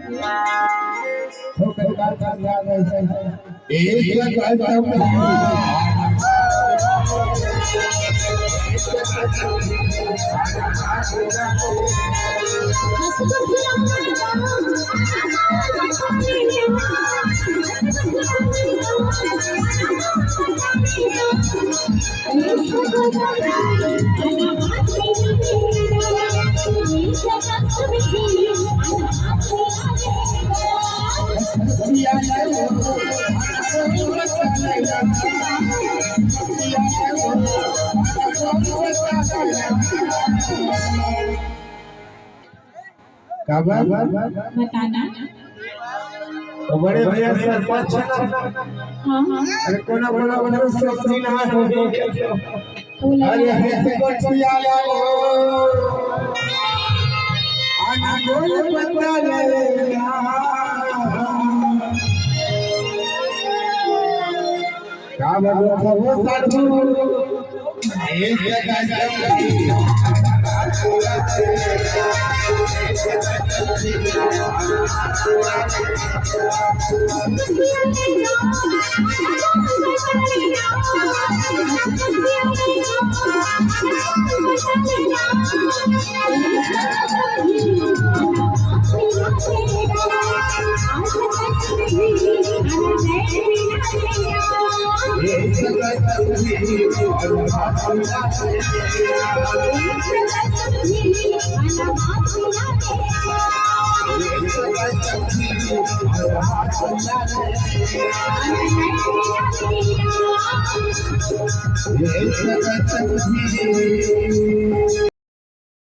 तो कलकार का याद है एक कसम काबर बताना। तो बड़े भैया सरपंच हाँ अरे कोना कोना बड़ा सब्जी ना हो बोला अरे ऐसे कोठिया लो आना बोल पता लेना काबर वो साधु एक